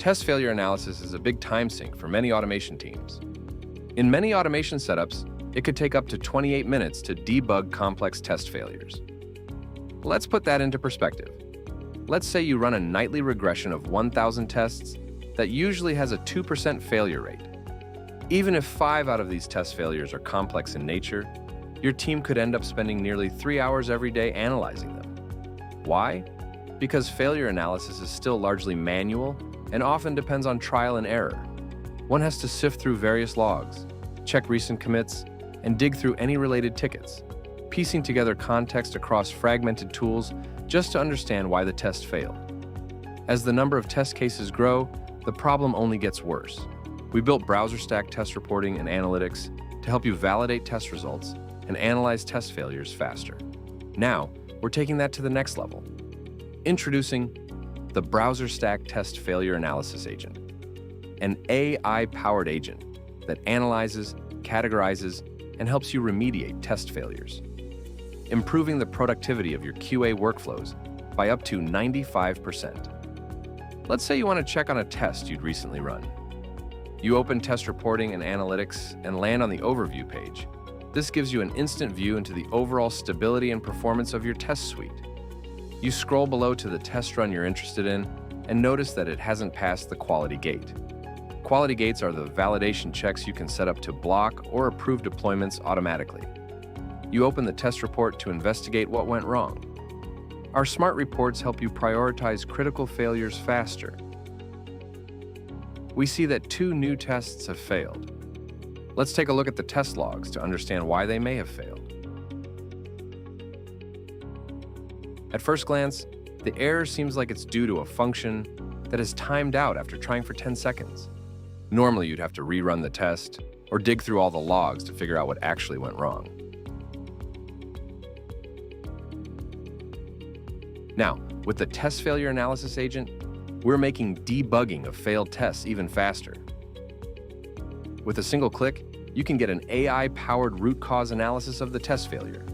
Test failure analysis is a big time sink for many automation teams. In many automation setups, it could take up to 28 minutes to debug complex test failures. Let's put that into perspective. Let's say you run a nightly regression of 1,000 tests that usually has a 2% failure rate. Even if 5 out of these test failures are complex in nature, your team could end up spending nearly 3 hours every day analyzing them. Why? Because failure analysis is still largely manual and often depends on trial and error. One has to sift through various logs, check recent commits, and dig through any related tickets, piecing together context across fragmented tools just to understand why the test failed. As the number of test cases grow, the problem only gets worse. We built BrowserStack Test Reporting and Analytics to help you validate test results and analyze test failures faster. Now, we're taking that to the next level. Introducing the BrowserStack Test Failure Analysis Agent, an AI-powered agent that analyzes, categorizes, and helps you remediate test failures, improving the productivity of your QA workflows by up to 95%. Let's say you want to check on a test you'd recently run. You open Test Reporting and Analytics and land on the Overview page. This gives you an instant view into the overall stability and performance of your test suite. You scroll below to the test run you're interested in and notice that it hasn't passed the quality gate. Quality gates are the validation checks you can set up to block or approve deployments automatically. You open the test report to investigate what went wrong. Our smart reports help you prioritize critical failures faster. We see that 2 new tests have failed. Let's take a look at the test logs to understand why they may have failed. At first glance, the error seems like it's due to a function that is timed out after trying for 10 seconds. Normally, you'd have to rerun the test or dig through all the logs to figure out what actually went wrong. Now, with the Test Failure Analysis Agent, we're making debugging of failed tests even faster. With a single click, you can get an AI-powered root cause analysis of the test failure.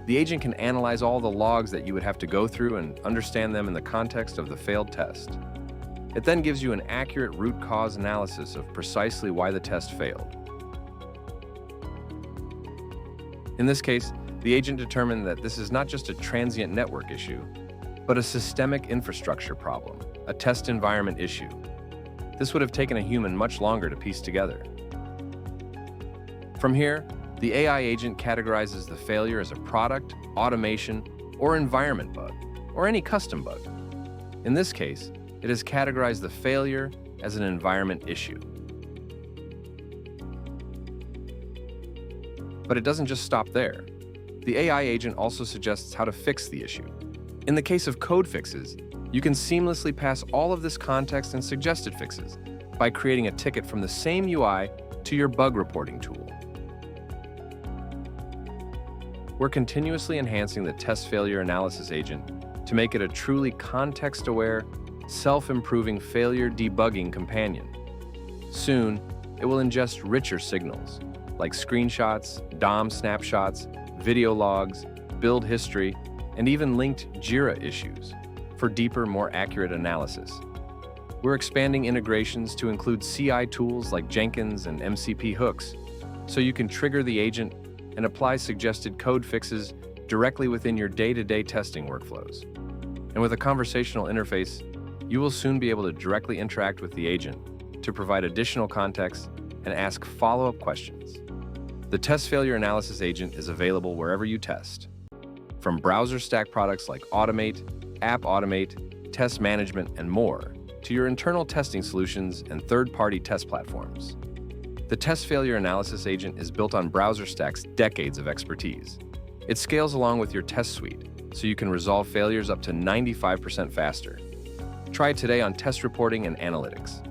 The agent can analyze all the logs that you would have to go through and understand them in the context of the failed test. It then gives you an accurate root cause analysis of precisely why the test failed. In this case, the agent determined that this is not just a transient network issue, but a systemic infrastructure problem, a test environment issue. This would have taken a human much longer to piece together. From here, the AI agent categorizes the failure as a product, automation, or environment bug, or any custom bug. In this case, it has categorized the failure as an environment issue. But it doesn't just stop there. The AI agent also suggests how to fix the issue. In the case of code fixes, you can seamlessly pass all of this context and suggested fixes by creating a ticket from the same UI to your bug reporting tool. We're continuously enhancing the Test Failure Analysis Agent to make it a truly context-aware, self-improving failure debugging companion. Soon, it will ingest richer signals, like screenshots, DOM snapshots, video logs, build history, and even linked Jira issues for deeper, more accurate analysis. We're expanding integrations to include CI tools like Jenkins and MCP hooks, so you can trigger the agent and apply suggested code fixes directly within your day-to-day testing workflows. And with a conversational interface, you will soon be able to directly interact with the agent to provide additional context and ask follow-up questions. The Test Failure Analysis Agent is available wherever you test, from BrowserStack products like Automate, App Automate, Test Management, and more, to your internal testing solutions and third-party test platforms. The Test Failure Analysis Agent is built on BrowserStack's decades of expertise. It scales along with your test suite, so you can resolve failures up to 95% faster. Try it today on Test Reporting and Analytics.